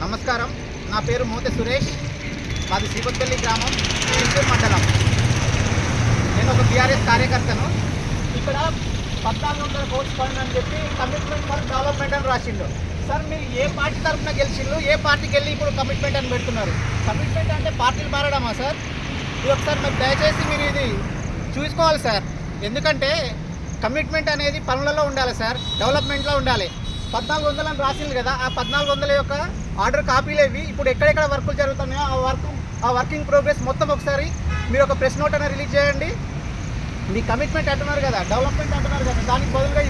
నమస్కారం. నా పేరు మోతే సురేష్. మాది శ్రీకొత్తపల్లి గ్రామం, చిత్తూరు మండలం. నేను ఒక బీఆర్ఎస్ కార్యకర్తను. ఇక్కడ 1400 కోట్స్ ఫండ్ అని చెప్పి కమిట్మెంట్ ఫర్ డెవలప్మెంట్ అని రాసిండు. సార్, మీరు ఏ పార్టీ తరఫున గెలిచిండ్రు? ఏ పార్టీకి వెళ్ళి ఇప్పుడు కమిట్మెంట్ అని పెడుతున్నారు? కమిట్మెంట్ అంటే పార్టీలు మారడమా సార్? ఇది ఒకసారి మీరు దయచేసి మీరు ఇది చూసుకోవాలి సార్. ఎందుకంటే కమిట్మెంట్ అనేది పనులలో ఉండాలి సార్, డెవలప్మెంట్లో ఉండాలి. 1400 అని రాసింది కదా, ఆ 1400 యొక్క ఆర్డర్ కాపీలు ఇవి. ఇప్పుడు ఎక్కడెక్కడ వర్కులు జరుగుతున్నాయో ఆ వర్కింగ్ ప్రోగ్రెస్ మొత్తం ఒకసారి మీరు ఒక ప్రెస్ నోట్ అనేది రిలీజ్ చేయండి. మీ కమిట్మెంట్ అంటున్నారు కదా, డెవలప్మెంట్ అంటున్నారు కదా, దానికి బదులుగా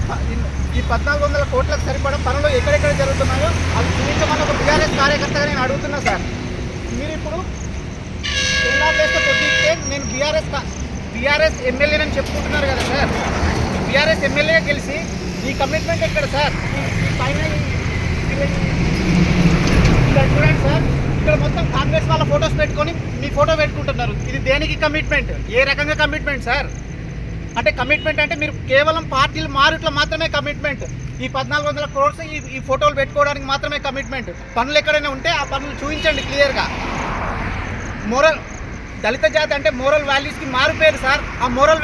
ఈ 1400 కోట్లకు సరిపడా పనులు ఎక్కడెక్కడ జరుగుతున్నాయో అవి చూపించమని ఒక బీఆర్ఎస్ కార్యకర్తగా నేను అడుగుతున్నా సార్. మీరు ఇప్పుడు ఎలా చేస్తే కొద్దిగా నేను బీఆర్ఎస్ ఎమ్మెల్యేనని చెప్పుకుంటున్నారు కదా సార్. బీఆర్ఎస్ ఎమ్మెల్యేగా గెలిచి ఈ కమిట్మెంట్ ఎక్కడ సార్? ఈ పైన ఇక్కడ చూడండి సార్, ఇక్కడ మొత్తం కాంగ్రెస్ వాళ్ళ ఫొటోస్ పెట్టుకొని మీ ఫోటో పెట్టుకుంటున్నారు. ఇది దేనికి కమిట్మెంట్? ఏ రకంగా కమిట్మెంట్ సార్? అంటే కమిట్మెంట్ అంటే మీరు కేవలం పార్టీలు మారుట్ల మాత్రమే కమిట్మెంట్. ఈ 1400 క్రోర్స్ ఈ ఫోటోలు పెట్టుకోవడానికి మాత్రమే కమిట్మెంట్. పనులు ఎక్కడైనా ఉంటే ఆ పనులు చూపించండి క్లియర్గా. దళిత జాతి అంటే మోరల్ వాల్యూస్కి మారిపోయారు సార్. ఆ మోరల్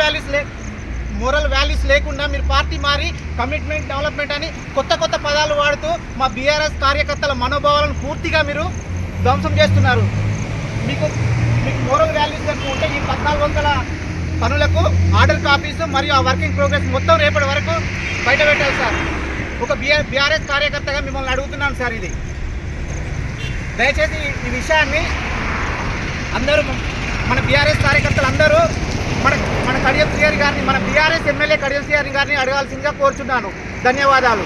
వాల్యూస్ లేకుండా మీరు పార్టీ మారి కమిట్మెంట్ డెవలప్మెంట్ అని కొత్త పదాలు వాడుతూ మా బీఆర్ఎస్ కార్యకర్తల మనోభావాలను పూర్తిగా మీరు ధ్వంసం చేస్తున్నారు. మీకు మోరల్ వాల్యూస్ కనుక ఉంటే ఈ 1400 పనులకు ఆర్డర్ కాపీస్ మరియు ఆ వర్కింగ్ ప్రోగ్రెస్ మొత్తం రేపటి వరకు బయట పెట్టాలి సార్. ఒక బీఆర్ఎస్ కార్యకర్తగా మిమ్మల్ని అడుగుతున్నాను సార్. ఇది దయచేసి ఈ విషయాన్ని అందరూ మన బీఆర్ఎస్ కార్యకర్తలు అందరూ మన కడియం శ్రీహరి గారిని, మన బీఆర్ఎస్ ఎమ్మెల్యే కడియం శ్రీహరి గారిని అడగాల్సిందిగా కోరుచున్నాను. ధన్యవాదాలు.